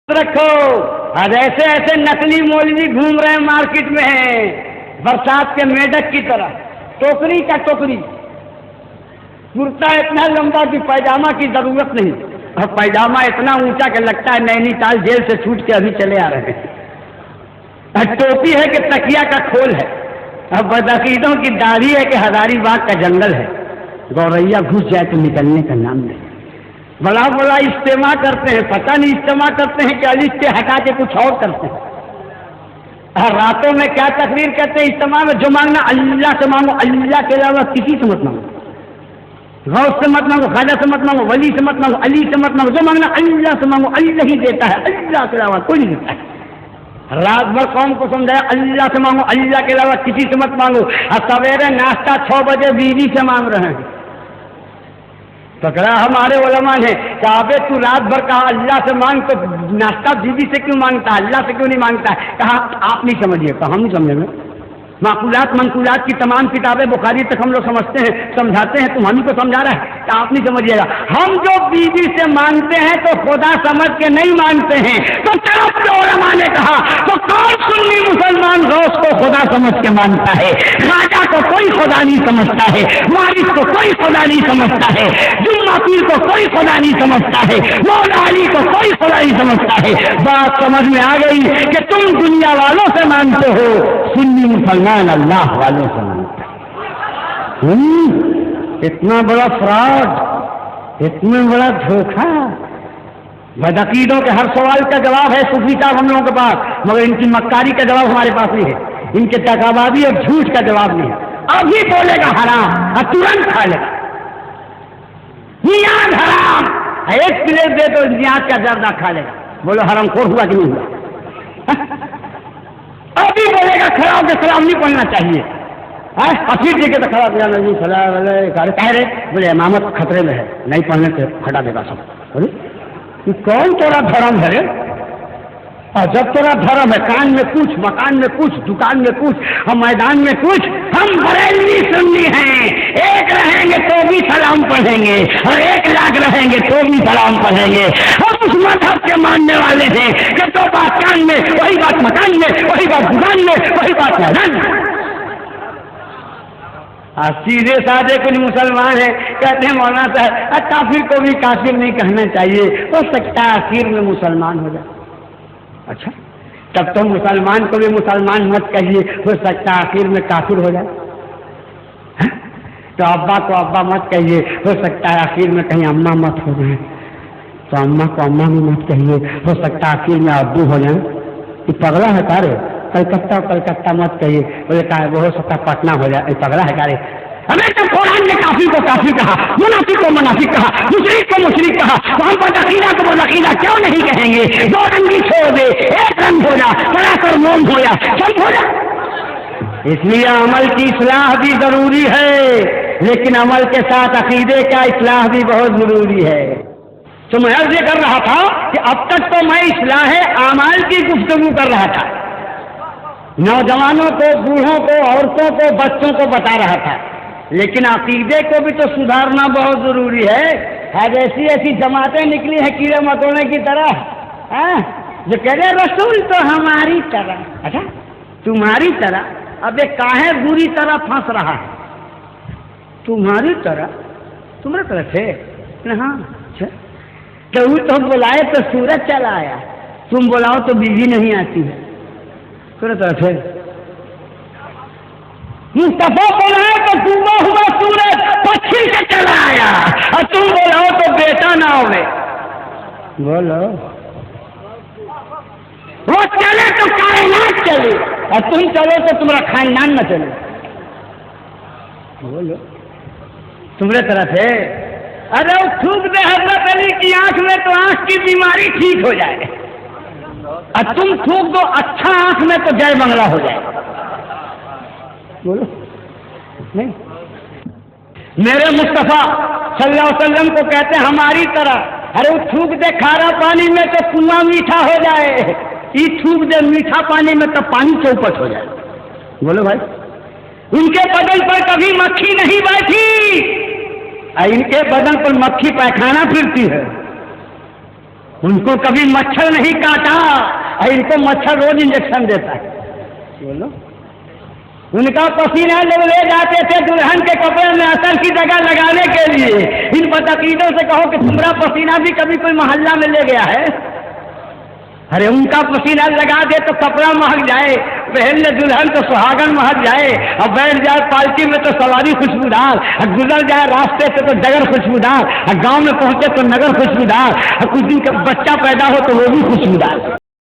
رکھو. اور ایسے ایسے نقلی مولوی گھوم رہے ہیں مارکیٹ میں ہیں برسات کے میڈک کی طرح, ٹوکری کا ٹوکری, کرتا اتنا لمبا کہ پائجامہ کی ضرورت نہیں, اور پائجامہ اتنا اونچا کہ لگتا ہے نینی تال جیل سے چھوٹ کے ابھی چلے آ رہے ہیں. اور ٹوپی ہے کہ تکیا کا کھول ہے, اور بدعقیدوں کی داڑھی ہے کہ ہزاری باغ کا جنگل ہے. گوریا گھس جائے تو نکلنے کا نام نہیں. بڑا بڑا اجتماع کرتے ہیں, پتہ نہیں اجتماع کرتے ہیں کہ الف سے ہٹا کے کچھ اور کرتے ہیں. اور راتوں میں کیا تقریر کرتے ہیں اجتماع میں, جو مانگنا اللہ سے مانگو, اللہ کے علاوہ کسی سے مت مانگو, غوث سے مت مانگو, خواجہ سے مت مانگو, ولی سے مت مانگو, علی سے مت مانگو, جو مانگنا اللہ سے مانگو, اللہ ہی دیتا ہے, اللہ کے علاوہ کوئی نہیں دیتا ہے. رات بھر قوم کو سمجھایا اللہ سے مانگو, اللہ کے علاوہ کسی سے مت مانگو, اور سویرے ناشتہ 6 بجے بیوی سے مانگ رہے ہیں. تو کہا ہمارے علماء نے کہ ابے تو رات بھر کہا اللہ سے مانگ, تو ناشتہ بیوی سے کیوں مانگتا ہے, اللہ سے کیوں نہیں مانگتا ہے؟ کہا آپ نہیں سمجھیے. کہا ہم نہیں سمجھیں گے. معقولات منقولات کی تمام کتابیں بخاری تک ہم لوگ سمجھتے ہیں, سمجھاتے ہیں, تم ہم ہی کو سمجھا رہا ہے کہ آپ نہیں سمجھیے گا. ہم جو بیوی سے مانگتے ہیں تو خدا سمجھ کے نہیں مانگتے ہیں. تو طرف کے علماء نے کہا تو کون سنی مسلمان غوث کو خدا سمجھ کے مانگتا ہے, خواجہ کو کوئی خدا نہیں سمجھتا ہے, وارث کو کوئی خدا نہیں سمجھتا ہے, جمعہ پیر کو کوئی خدا نہیں سمجھتا ہے, مولا علی کو کوئی خدا نہیں سمجھتا ہے. بات سمجھ میں آ گئی کہ تم دنیا والوں سے مانگتے ہو, سنی مسلمان اللہ والوں سے مانگتا ہے. اتنا بڑا فراڈ, اتنا بڑا دھوکہ. بدعقیدوں کے ہر سوال کا جواب ہے صوفی صاحب ہم لوگوں کے پاس, مگر ان کی مکاری کا جواب ہمارے پاس نہیں ہے, ان کے تکابادی اور جھوٹ کا جواب نہیں ہے. ابھی بولے گا حرام اور ترنت کھا لے گا. نیاز حرام, ایک پلیٹ دے تو نیاز کا زردہ کھا لے گا. بولو حرام خور ہوا کہ نہیں ہوا؟ ابھی بولے گا کھڑا ہو کے سلام نہیں پڑھنا چاہیے, اور پھر دیکھے تو کھڑا کیا نہیں سلام علیکم کہہ رہے, بولے امامت خطرے میں ہے, نہیں پڑھنے سے ہٹا دے گا سب. بولے کون تیرا دھرم ہے؟ اور جب تیرا دھرم ہے کان میں پوچھ, مکان میں پوچھ, دکان میں پوچھ, اور میدان میں پوچھ. ہم بریلوی سنی ہیں, ایک رہیں گے تو بھی سلام پڑھیں گے, اور 1 لاکھ رہیں گے تو بھی سلام پڑھیں گے. ہم اس مذہب کے ماننے والے ہیں کہ تو بات کان میں, وہی بات مکان میں, وہی بات دکان میں, وہی بات میدان میں. سیدھے سادے کچھ مسلمان ہیں کہتے ہیں مولانا صاحب کافر کو بھی کافر نہیں کہنا چاہیے, ہو سکتا ہے آخر میں مسلمان ہو جائے. اچھا تب تو مسلمان کو بھی مسلمان مت کہیے, ہو سکتا ہے آخر میں کافر ہو جائے. تو ابا کو ابا مت کہیے, ہو سکتا ہے آخر میں کہیں اماں مت ہو جائیں. تو اماں کو اماں بھی مت کہیے, ہو سکتا ہے آخر میں ابو ہو جائیں. یہ پگلا ہے کارے. کلکتہ مت کہیے, وہ ہو سکتا ہے پٹنہ ہو جائے. پگلا ہے کارے. ہمیں تو قرآن نے کافر کو کافر کہا, منافق کو منافق کہا, مشرک کو مشرک کہا, تو ہم بدعقیدہ کو بدعقیدہ کیوں نہیں کہیں گے؟ 2 رنگی چھوڑ دے, 1 رنگ ہو جا, بڑا کر موم ہو جا, سب ہو جا. اس لیے عمل کی اصلاح بھی ضروری ہے, لیکن عمل کے ساتھ عقیدے کا اصلاح بھی بہت ضروری ہے. تو میں عرض یہ کر رہا تھا کہ اب تک تو میں اصلاح اعمال کی گفتگو کر رہا تھا, نوجوانوں کو, بوڑھوں کو, عورتوں کو, بچوں کو بتا رہا تھا, لیکن عقیدے کو بھی تو سدھارنا بہت ضروری ہے. آج ایسی ایسی جماعتیں نکلی ہیں کیڑے مکوڑے کی طرح, جو کہہ رہے رسول تو ہماری طرح. اچھا تمہاری طرح؟ اب یہ کاہے بری طرح پھنس رہا ہے؟ تمہاری طرح, تمہاری طرف ہے. ہاں اچھا, تو تم بلائے تو سورج چلا آیا, تم بلاؤ تو بیوی نہیں آتی ہے. تمہاری طرف ہے. مصطفیٰ بلائے تو ڈوبا ہوا سورج پچھل کے چلا آیا, اور تم بلاؤ تو بیٹا نہ ہوئے. بولو وہ چلے تو کائنات چلے, اور تم چلو تو تمہارا خاندان نہ چلے. بولو تمہارے طرف ہے. ارے وہ تھوک دے حضرت علی کی آنکھ میں تو آنکھ کی بیماری ٹھیک ہو جائے, اور تم تھوک دو اچھا آنکھ میں تو جے بنگلہ ہو جائے. بولو نہیں. میرے مصطفیٰ صلی اللہ علیہ وسلم کو کہتے ہیں ہماری طرح. ارے وہ تھوک دے کھارا پانی میں تو کنواں میٹھا ہو جائے, یہ تھوک دے میٹھا پانی میں تو پانی چوپٹ ہو جائے. بولو بھائی, ان کے بدن پر کبھی مکھی نہیں بیٹھی, ان کے بدن پر مکھی پیخانہ پھرتی ہے. ان کو کبھی مچھر نہیں کاٹا اور ان کو مچھر روز انجیکشن دیتا ہے. بولو ان کا پسینہ لوگ لے جاتے تھے دلہن کے کپڑے میں اثر کی جگہ لگانے کے لیے. ان بدعقیدوں سے کہو کہ تمہارا پسینہ بھی کبھی کوئی محلہ میں لے گیا ہے؟ ارے ان کا پسینہ لگا دے تو کپڑا مہک جائے, پہن لے دلہن تو سہاگن مہک جائے, اور بیٹھ جائے پالٹی میں تو سواری خوشبودار, اور گزر جائے راستے سے تو ڈگر خوشبودار, اور گاؤں میں پہنچے تو نگر خوشبودار, اور کچھ دن کا بچہ پیدا ہو تو وہ بھی خوشبودار.